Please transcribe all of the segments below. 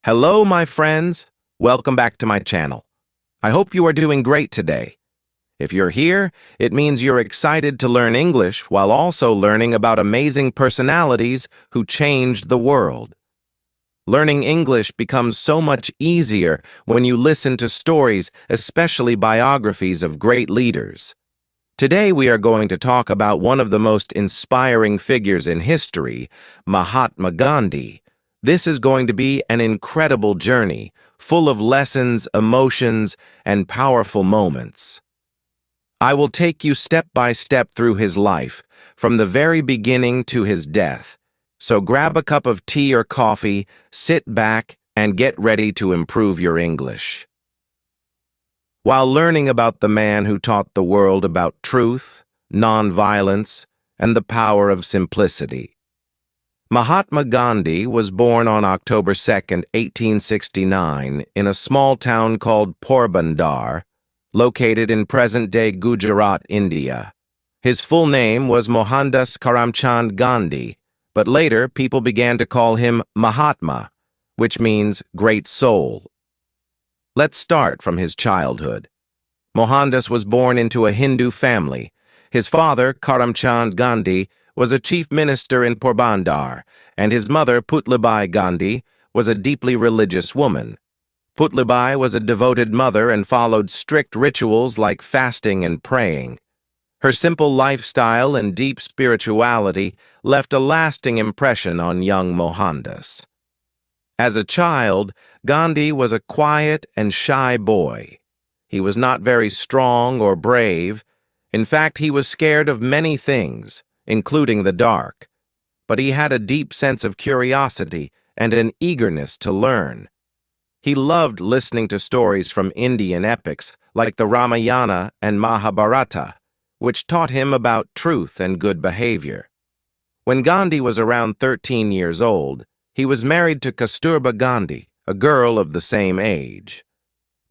Hello, my friends. Welcome back to my channel. I hope you are doing great today. If you're here, it means you're excited to learn English while also learning about amazing personalities who changed the world. Learning English becomes so much easier when you listen to stories, especially biographies of great leaders. Today we are going to talk about one of the most inspiring figures in history, Mahatma Gandhi. This is going to be an incredible journey, full of lessons, emotions, and powerful moments. I will take you step by step through his life, from the very beginning to his death. So grab a cup of tea or coffee, sit back, and get ready to improve your English. While learning about the man who taught the world about truth, nonviolence, and the power of simplicity. Mahatma Gandhi was born on October 2, 1869, in a small town called Porbandar, located in present-day Gujarat, India. His full name was Mohandas Karamchand Gandhi, but later people began to call him Mahatma, which means great soul. Let's start from his childhood. Mohandas was born into a Hindu family. His father, Karamchand Gandhi, was a chief minister in Porbandar, and his mother, Putlibai Gandhi, was a deeply religious woman. Putlibai was a devoted mother and followed strict rituals like fasting and praying. Her simple lifestyle and deep spirituality left a lasting impression on young Mohandas. As a child, Gandhi was a quiet and shy boy. He was not very strong or brave. In fact, he was scared of many things, including the dark. But he had a deep sense of curiosity and an eagerness to learn. He loved listening to stories from Indian epics like the Ramayana and Mahabharata, which taught him about truth and good behavior. When Gandhi was around 13 years old, he was married to Kasturba Gandhi, a girl of the same age.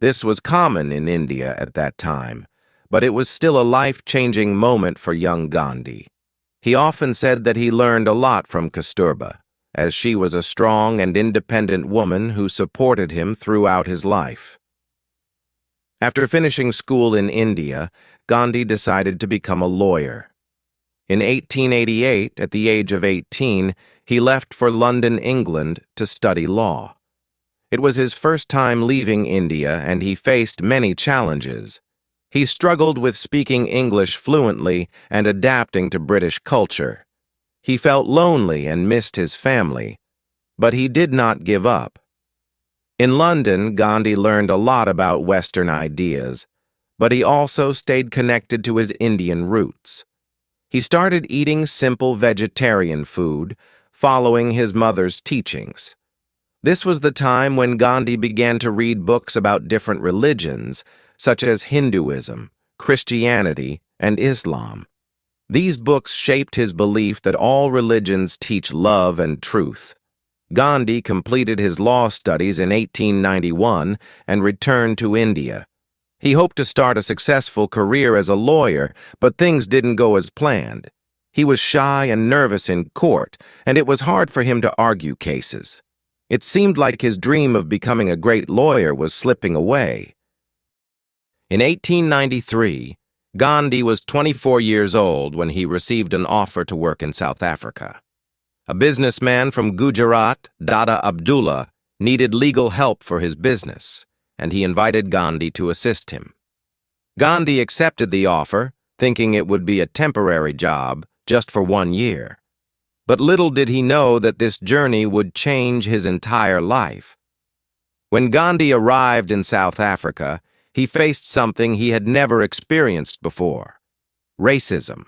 This was common in India at that time, but it was still a life-changing moment for young Gandhi. He often said that he learned a lot from Kasturba, as she was a strong and independent woman who supported him throughout his life. After finishing school in India, Gandhi decided to become a lawyer. In 1888, at the age of 18, he left for London, England, to study law. It was his first time leaving India, and he faced many challenges. He struggled with speaking English fluently and adapting to British culture. He felt lonely and missed his family, but he did not give up. In London, Gandhi learned a lot about Western ideas, but he also stayed connected to his Indian roots. He started eating simple vegetarian food, following his mother's teachings. This was the time when Gandhi began to read books about different religions, such as Hinduism, Christianity, and Islam. These books shaped his belief that all religions teach love and truth. Gandhi completed his law studies in 1891 and returned to India. He hoped to start a successful career as a lawyer, but things didn't go as planned. He was shy and nervous in court, and it was hard for him to argue cases. It seemed like his dream of becoming a great lawyer was slipping away. In 1893, Gandhi was 24 years old when he received an offer to work in South Africa. A businessman from Gujarat, Dada Abdullah, needed legal help for his business, and he invited Gandhi to assist him. Gandhi accepted the offer, thinking it would be a temporary job, just for 1 year. But little did he know that this journey would change his entire life. When Gandhi arrived in South Africa, he faced something he had never experienced before: racism.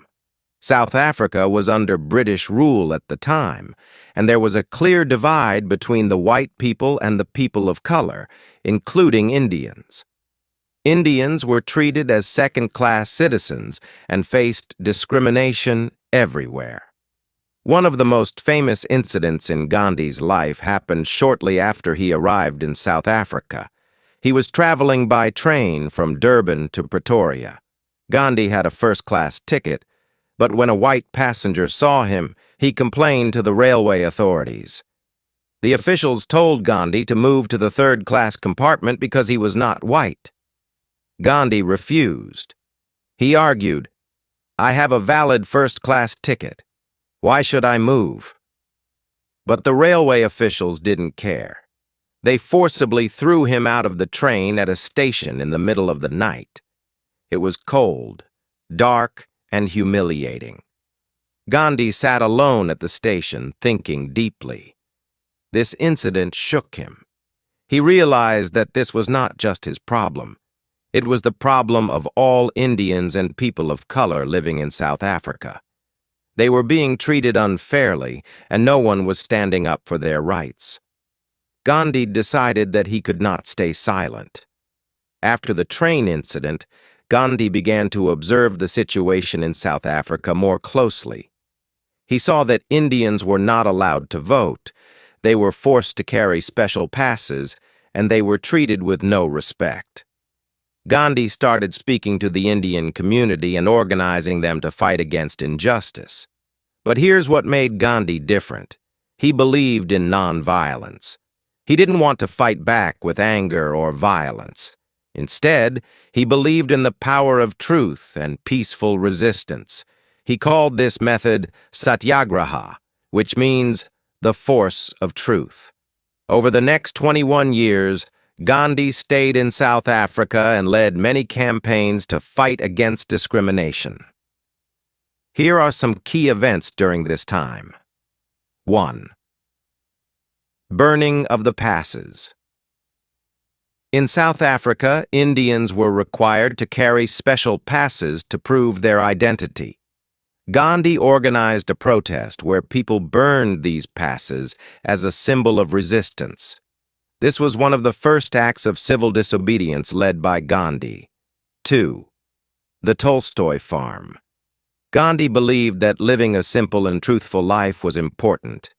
South Africa was under British rule at the time, and there was a clear divide between the white people and the people of color, including Indians. Indians were treated as second-class citizens and faced discrimination everywhere. One of the most famous incidents in Gandhi's life happened shortly after he arrived in South Africa. He was traveling by train from Durban to Pretoria. Gandhi had a first-class ticket, but when a white passenger saw him, he complained to the railway authorities. The officials told Gandhi to move to the third-class compartment because he was not white. Gandhi refused. He argued, "I have a valid first-class ticket. Why should I move?" But the railway officials didn't care. They forcibly threw him out of the train at a station in the middle of the night. It was cold, dark, and humiliating. Gandhi sat alone at the station, thinking deeply. This incident shook him. He realized that this was not just his problem. It was the problem of all Indians and people of color living in South Africa. They were being treated unfairly, and no one was standing up for their rights. Gandhi decided that he could not stay silent. After the train incident, Gandhi began to observe the situation in South Africa more closely. He saw that Indians were not allowed to vote. They were forced to carry special passes, and they were treated with no respect. Gandhi started speaking to the Indian community and organizing them to fight against injustice. But here's what made Gandhi different. He believed in nonviolence. He didn't want to fight back with anger or violence. Instead, he believed in the power of truth and peaceful resistance. He called this method satyagraha, which means the force of truth. Over the next 21 years, Gandhi stayed in South Africa and led many campaigns to fight against discrimination. Here are some key events during this time. 1. Burning of the passes. In South Africa, Indians were required to carry special passes to prove their identity. Gandhi organized a protest where people burned these passes as a symbol of resistance. This was one of the first acts of civil disobedience led by Gandhi. 2. The Tolstoy Farm. Gandhi believed that living a simple and truthful life was important.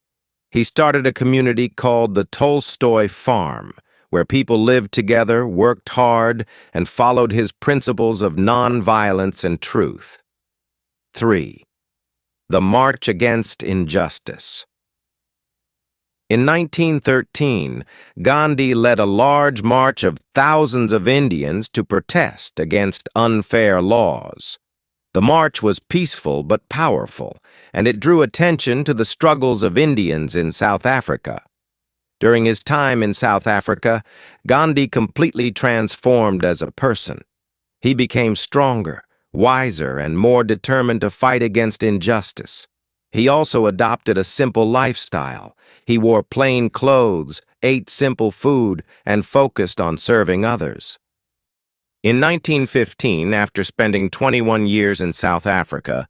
He started a community called the Tolstoy Farm, where people lived together, worked hard, and followed his principles of nonviolence and truth. 3. The March Against Injustice. In 1913, Gandhi led a large march of thousands of Indians to protest against unfair laws. The march was peaceful but powerful, and it drew attention to the struggles of Indians in South Africa. During his time in South Africa, Gandhi completely transformed as a person. He became stronger, wiser, and more determined to fight against injustice. He also adopted a simple lifestyle. He wore plain clothes, ate simple food, and focused on serving others. In 1915, after spending 21 years in South Africa,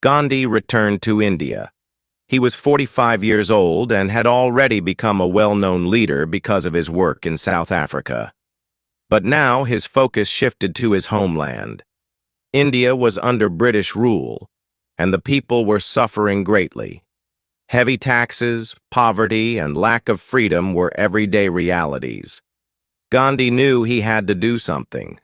Gandhi returned to India. He was 45 years old and had already become a well-known leader because of his work in South Africa. But now his focus shifted to his homeland. India was under British rule, and the people were suffering greatly. Heavy taxes, poverty, and lack of freedom were everyday realities. Gandhi knew he had to do something.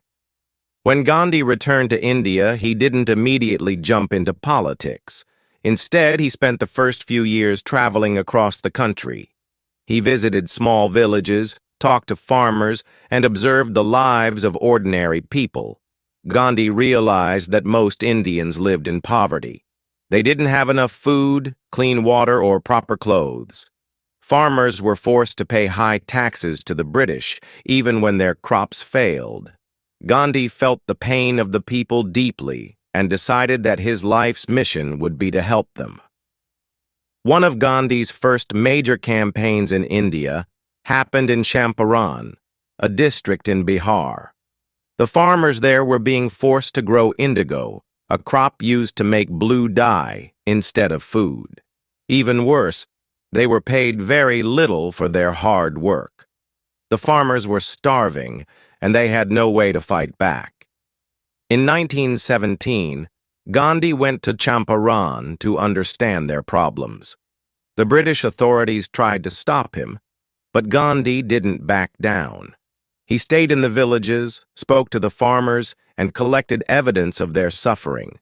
When Gandhi returned to India, he didn't immediately jump into politics. Instead, he spent the first few years traveling across the country. He visited small villages, talked to farmers, and observed the lives of ordinary people. Gandhi realized that most Indians lived in poverty. They didn't have enough food, clean water, or proper clothes. Farmers were forced to pay high taxes to the British, even when their crops failed. Gandhi felt the pain of the people deeply and decided that his life's mission would be to help them. One of Gandhi's first major campaigns in India happened in Champaran, a district in Bihar. The farmers there were being forced to grow indigo, a crop used to make blue dye, instead of food. Even worse, they were paid very little for their hard work. The farmers were starving, and they had no way to fight back. In 1917, Gandhi went to Champaran to understand their problems. The British authorities tried to stop him, but Gandhi didn't back down. He stayed in the villages, spoke to the farmers, and collected evidence of their suffering.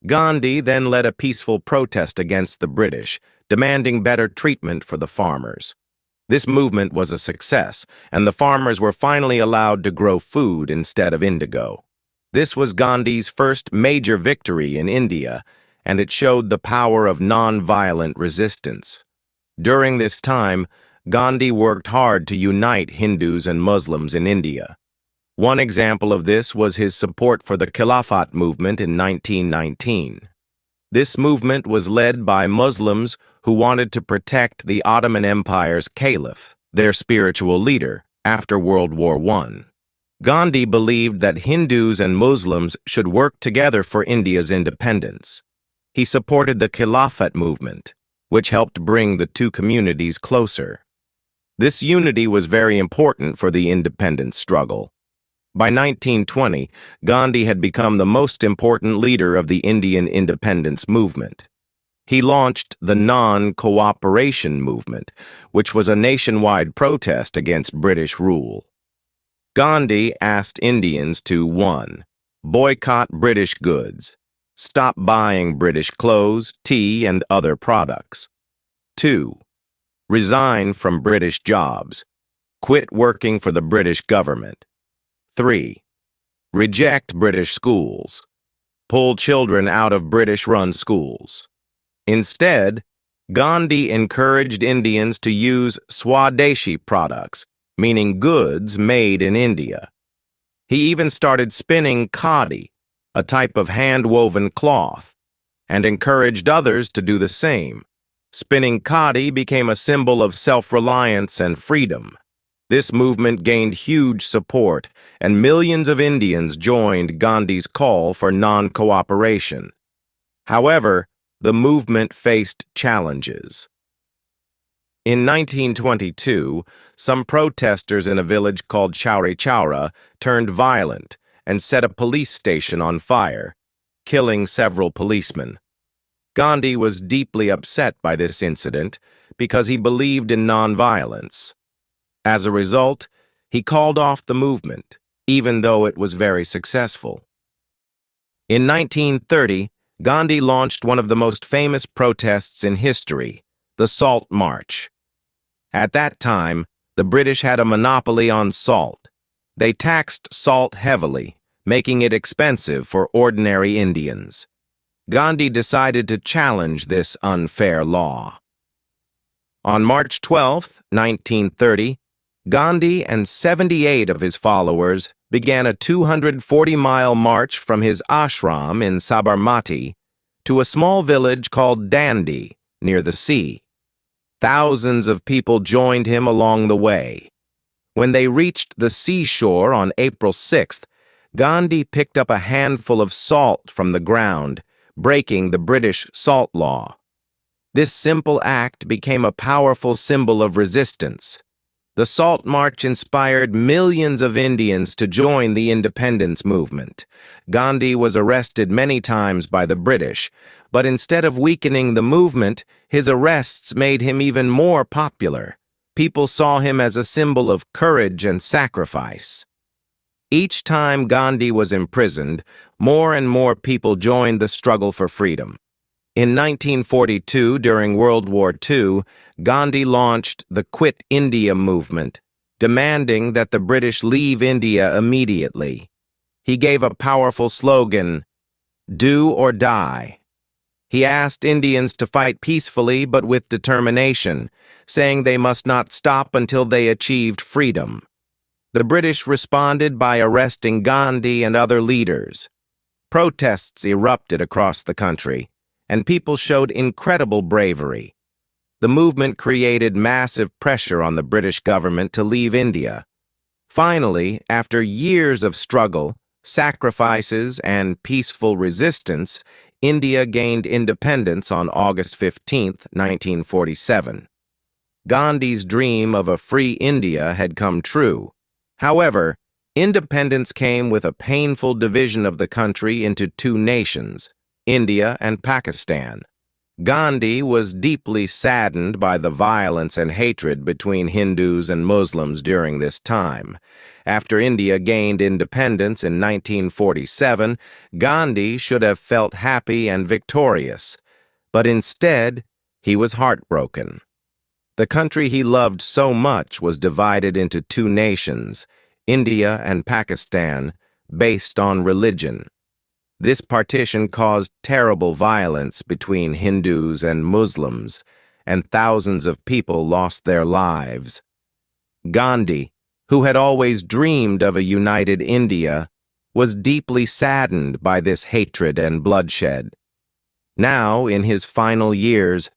Gandhi then led a peaceful protest against the British, demanding better treatment for the farmers. This movement was a success, and the farmers were finally allowed to grow food instead of indigo. This was Gandhi's first major victory in India, and it showed the power of non-violent resistance. During this time, Gandhi worked hard to unite Hindus and Muslims in India. One example of this was his support for the Khilafat movement in 1919. This movement was led by Muslims who wanted to protect the Ottoman Empire's caliph, their spiritual leader, after World War I. Gandhi believed that Hindus and Muslims should work together for India's independence. He supported the Khilafat movement, which helped bring the two communities closer. This unity was very important for the independence struggle. By 1920, Gandhi had become the most important leader of the Indian independence movement. He launched the non-cooperation movement, which was a nationwide protest against British rule. Gandhi asked Indians to 1. Boycott British goods. Stop buying British clothes, tea, and other products. 2. Resign from British jobs. Quit working for the British government. 3. Reject British schools. Pull children out of British-run schools. Instead, Gandhi encouraged Indians to use Swadeshi products, meaning goods made in India. He even started spinning khadi, a type of hand-woven cloth, and encouraged others to do the same. Spinning khadi became a symbol of self-reliance and freedom. This movement gained huge support, and millions of Indians joined Gandhi's call for non-cooperation. However, the movement faced challenges. In 1922, some protesters in a village called Chauri Chaura turned violent and set a police station on fire, killing several policemen. Gandhi was deeply upset by this incident because he believed in nonviolence. As a result, he called off the movement, even though it was very successful. In 1930, Gandhi launched one of the most famous protests in history, the Salt March. At that time, the British had a monopoly on salt. They taxed salt heavily, making it expensive for ordinary Indians. Gandhi decided to challenge this unfair law. On March 12, 1930, Gandhi and 78 of his followers began a 240-mile march from his ashram in Sabarmati to a small village called Dandi, near the sea. Thousands of people joined him along the way. When they reached the seashore on April 6th, Gandhi picked up a handful of salt from the ground, breaking the British salt law. This simple act became a powerful symbol of resistance. The Salt March inspired millions of Indians to join the independence movement. Gandhi was arrested many times by the British, but instead of weakening the movement, his arrests made him even more popular. People saw him as a symbol of courage and sacrifice. Each time Gandhi was imprisoned, more and more people joined the struggle for freedom. In 1942, during World War II, Gandhi launched the Quit India movement, demanding that the British leave India immediately. He gave a powerful slogan, "Do or die." He asked Indians to fight peacefully but with determination, saying they must not stop until they achieved freedom. The British responded by arresting Gandhi and other leaders. Protests erupted across the country, and people showed incredible bravery. The movement created massive pressure on the British government to leave India. Finally, after years of struggle, sacrifices, and peaceful resistance, India gained independence on August 15, 1947. Gandhi's dream of a free India had come true. However, independence came with a painful division of the country into two nations, India and Pakistan. Gandhi was deeply saddened by the violence and hatred between Hindus and Muslims during this time. After India gained independence in 1947, Gandhi should have felt happy and victorious, but instead, He was heartbroken. The country he loved so much was divided into two nations, India and Pakistan, based on religion. This partition caused terrible violence between Hindus and Muslims, and thousands of people lost their lives. Gandhi, who had always dreamed of a united India, was deeply saddened by this hatred and bloodshed. Now, in his final years,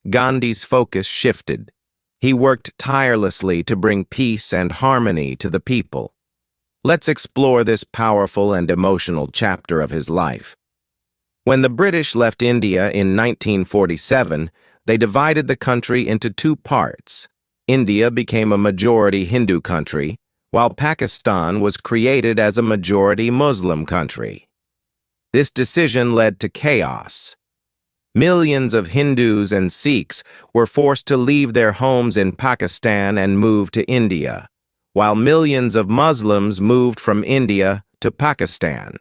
Gandhi's focus shifted. He worked tirelessly to bring peace and harmony to the people. Let's explore this powerful and emotional chapter of his life. When the British left India in 1947, they divided the country into two parts. India became a majority Hindu country, while Pakistan was created as a majority Muslim country. This decision led to chaos. Millions of Hindus and Sikhs were forced to leave their homes in Pakistan and move to India, while millions of Muslims moved from India to Pakistan.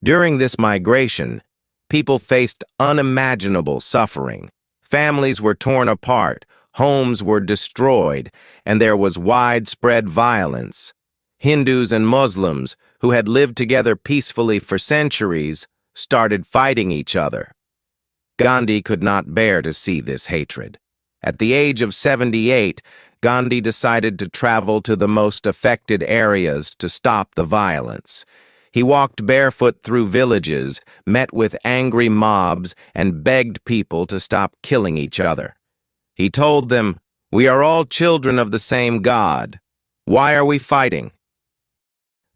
During this migration, people faced unimaginable suffering. Families were torn apart, homes were destroyed, and there was widespread violence. Hindus and Muslims, who had lived together peacefully for centuries, started fighting each other. Gandhi could not bear to see this hatred. At the age of 78, Gandhi decided to travel to the most affected areas to stop the violence. He walked barefoot through villages, met with angry mobs, and begged people to stop killing each other. He told them, "We are all children of the same God. Why are we fighting?"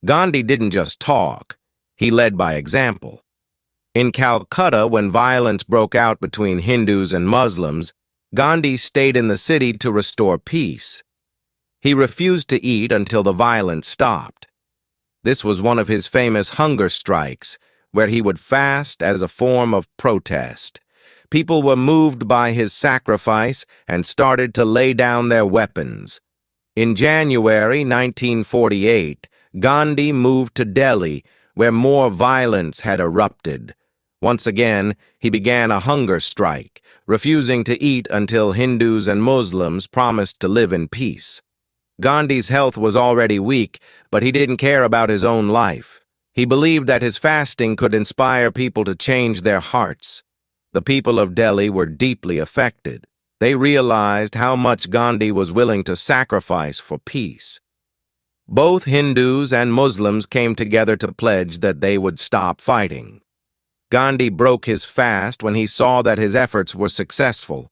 Gandhi didn't just talk, he led by example. In Calcutta, when violence broke out between Hindus and Muslims, Gandhi stayed in the city to restore peace. He refused to eat until the violence stopped. This was one of his famous hunger strikes, where he would fast as a form of protest. People were moved by his sacrifice and started to lay down their weapons. In January 1948, Gandhi moved to Delhi, where more violence had erupted. Once again, he began a hunger strike, refusing to eat until Hindus and Muslims promised to live in peace. Gandhi's health was already weak, but he didn't care about his own life. He believed that his fasting could inspire people to change their hearts. The people of Delhi were deeply affected. They realized how much Gandhi was willing to sacrifice for peace. Both Hindus and Muslims came together to pledge that they would stop fighting. Gandhi broke his fast when he saw that his efforts were successful.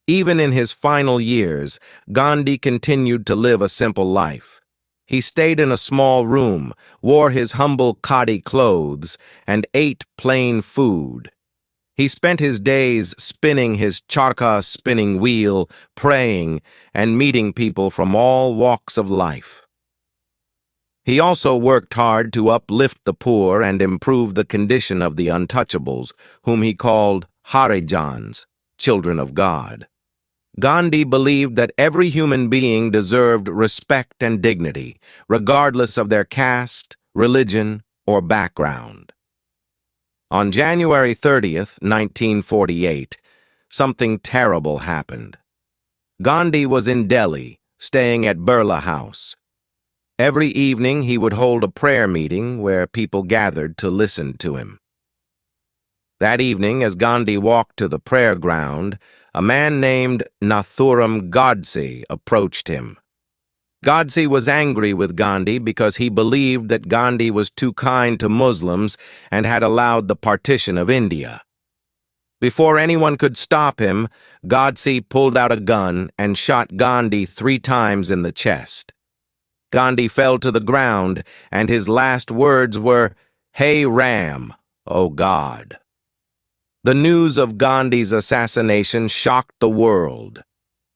Even in his final years, Gandhi continued to live a simple life. He stayed in a small room, wore his humble khadi clothes, and ate plain food. He spent his days spinning his charkha spinning wheel, praying, and meeting people from all walks of life. He also worked hard to uplift the poor and improve the condition of the untouchables, whom he called Harijans, children of God. Gandhi believed that every human being deserved respect and dignity, regardless of their caste, religion, or background. On January 30th, 1948, something terrible happened. Gandhi was in Delhi, staying at Birla House. Every evening he would hold a prayer meeting where people gathered to listen to him. That evening, as Gandhi walked to the prayer ground, a man named Nathuram Godse approached him. Godse was angry with Gandhi because he believed that Gandhi was too kind to Muslims and had allowed the partition of India. Before anyone could stop him, Godse pulled out a gun and shot Gandhi 3 times in the chest. Gandhi fell to the ground, and his last words were, "Hey Ram, O God." The news of Gandhi's assassination shocked the world.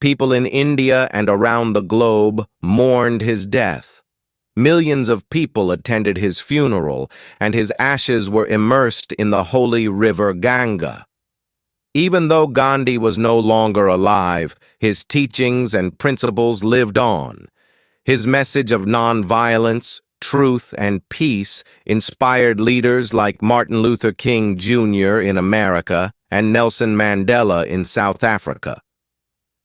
People in India and around the globe mourned his death. Millions of people attended his funeral, and his ashes were immersed in the holy river Ganga. Even though Gandhi was no longer alive, his teachings and principles lived on. His message of nonviolence, truth, and peace inspired leaders like Martin Luther King Jr. in America and Nelson Mandela in South Africa.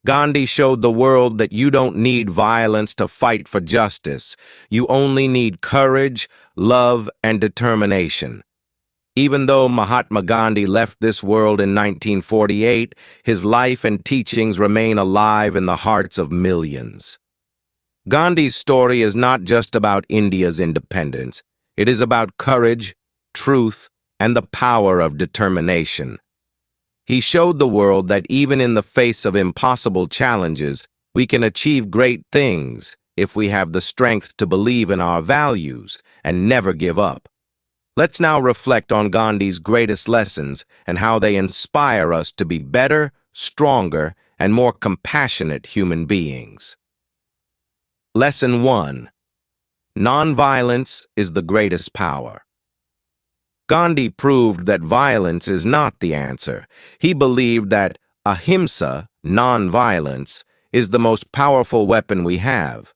Gandhi showed the world that you don't need violence to fight for justice. You only need courage, love, and determination. Even though Mahatma Gandhi left this world in 1948, his life and teachings remain alive in the hearts of millions. Gandhi's story is not just about India's independence. It is about courage, truth, and the power of determination. He showed the world that even in the face of impossible challenges, we can achieve great things if we have the strength to believe in our values and never give up. Let's now reflect on Gandhi's greatest lessons and how they inspire us to be better, stronger, and more compassionate human beings. Lesson 1. Nonviolence is the greatest power. Gandhi proved that violence is not the answer. He believed that ahimsa, nonviolence, is the most powerful weapon we have.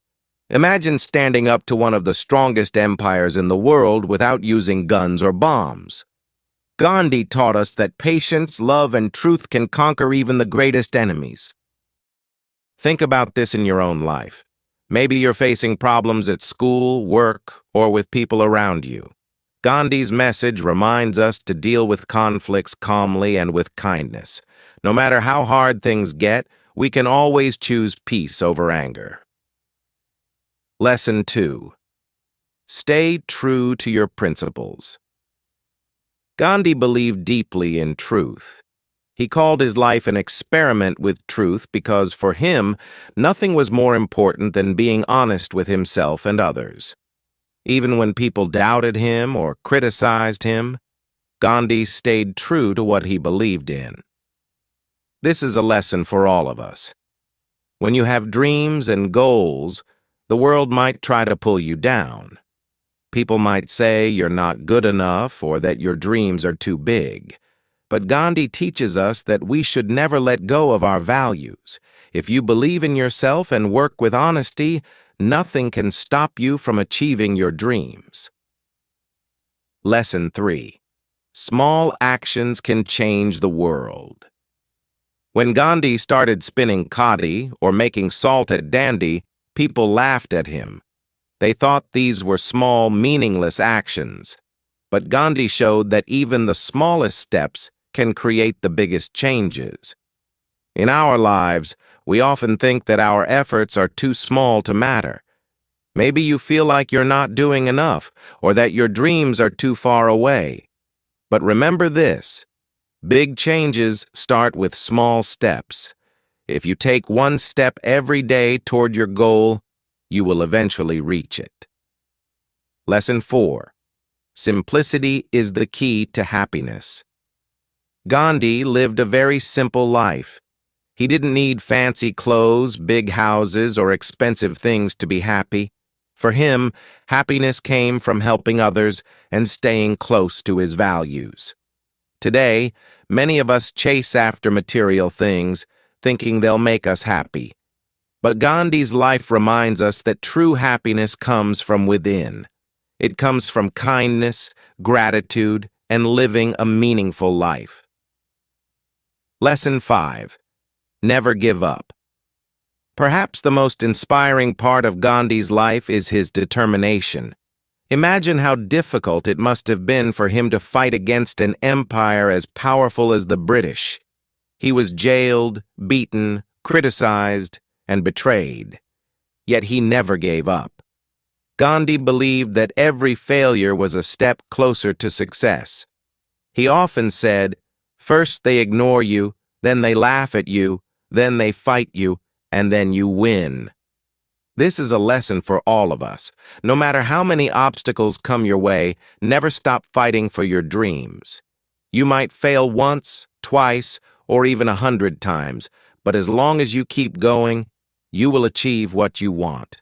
Imagine standing up to one of the strongest empires in the world without using guns or bombs. Gandhi taught us that patience, love, and truth can conquer even the greatest enemies. Think about this in your own life. Maybe you're facing problems at school, work, or with people around you. Gandhi's message reminds us to deal with conflicts calmly and with kindness. No matter how hard things get, we can always choose peace over anger. Lesson 2. Stay true to your principles. Gandhi believed deeply in truth. He called his life an experiment with truth because, for him, nothing was more important than being honest with himself and others. Even when people doubted him or criticized him, Gandhi stayed true to what he believed in. This is a lesson for all of us. When you have dreams and goals, the world might try to pull you down. People might say you're not good enough or that your dreams are too big. But Gandhi teaches us that we should never let go of our values. If you believe in yourself and work with honesty, nothing can stop you from achieving your dreams. Lesson 3. Small actions can change the world. When Gandhi started spinning khadi or making salt at Dandi, people laughed at him. They thought these were small, meaningless actions. But Gandhi showed that even the smallest steps can create the biggest changes. In our lives, we often think that our efforts are too small to matter. Maybe you feel like you're not doing enough or that your dreams are too far away. But remember this: big changes start with small steps. If you take one step every day toward your goal, you will eventually reach it. Lesson 4. Simplicity is the key to happiness. Gandhi lived a very simple life. He didn't need fancy clothes, big houses, or expensive things to be happy. For him, happiness came from helping others and staying close to his values. Today, many of us chase after material things, thinking they'll make us happy. But Gandhi's life reminds us that true happiness comes from within. It comes from kindness, gratitude, and living a meaningful life. Lesson 5. Never give up. Perhaps the most inspiring part of Gandhi's life is his determination. Imagine how difficult it must have been for him to fight against an empire as powerful as the British. He was jailed, beaten, criticized, and betrayed. Yet he never gave up. Gandhi believed that every failure was a step closer to success. He often said, "First they ignore you, then they laugh at you, then they fight you, and then you win." This is a lesson for all of us. No matter how many obstacles come your way, never stop fighting for your dreams. You might fail once, twice, or even 100 times, but as long as you keep going, you will achieve what you want.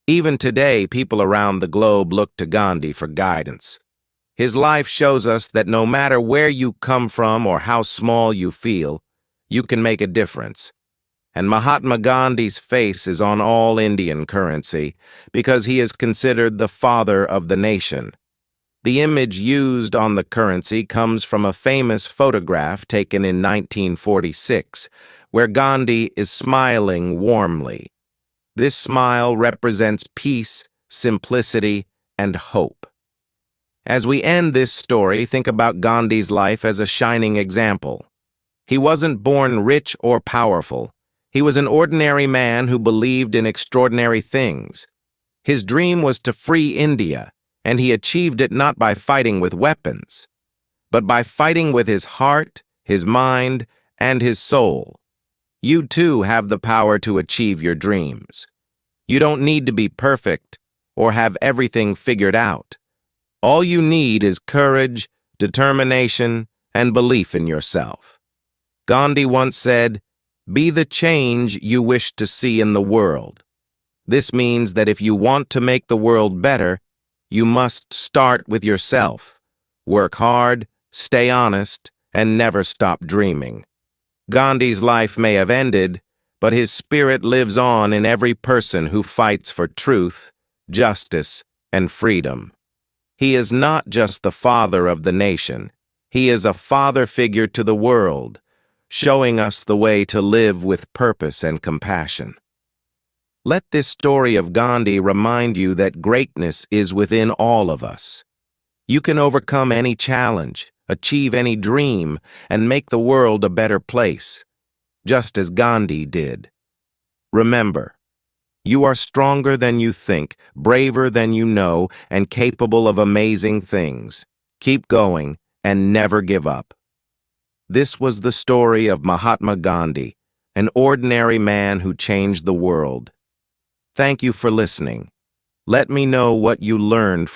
Even today, people around the globe look to Gandhi for guidance. His life shows us that no matter where you come from or how small you feel, you can make a difference. And Mahatma Gandhi's face is on all Indian currency because he is considered the father of the nation. The image used on the currency comes from a famous photograph taken in 1946, where Gandhi is smiling warmly. This smile represents peace, simplicity, and hope. As we end this story, think about Gandhi's life as a shining example. He wasn't born rich or powerful. He was an ordinary man who believed in extraordinary things. His dream was to free India, and he achieved it not by fighting with weapons, but by fighting with his heart, his mind, and his soul. You too have the power to achieve your dreams. You don't need to be perfect or have everything figured out. All you need is courage, determination, and belief in yourself. Gandhi once said, "Be the change you wish to see in the world." This means that if you want to make the world better, you must start with yourself. Work hard, stay honest, and never stop dreaming. Gandhi's life may have ended, but his spirit lives on in every person who fights for truth, justice, and freedom. He is not just the father of the nation. He is a father figure to the world, showing us the way to live with purpose and compassion. Let this story of Gandhi remind you that greatness is within all of us. You can overcome any challenge, achieve any dream, and make the world a better place, just as Gandhi did. Remember, you are stronger than you think, braver than you know, and capable of amazing things. Keep going and never give up. This was the story of Mahatma Gandhi, an ordinary man who changed the world. Thank you for listening. Let me know what you learned from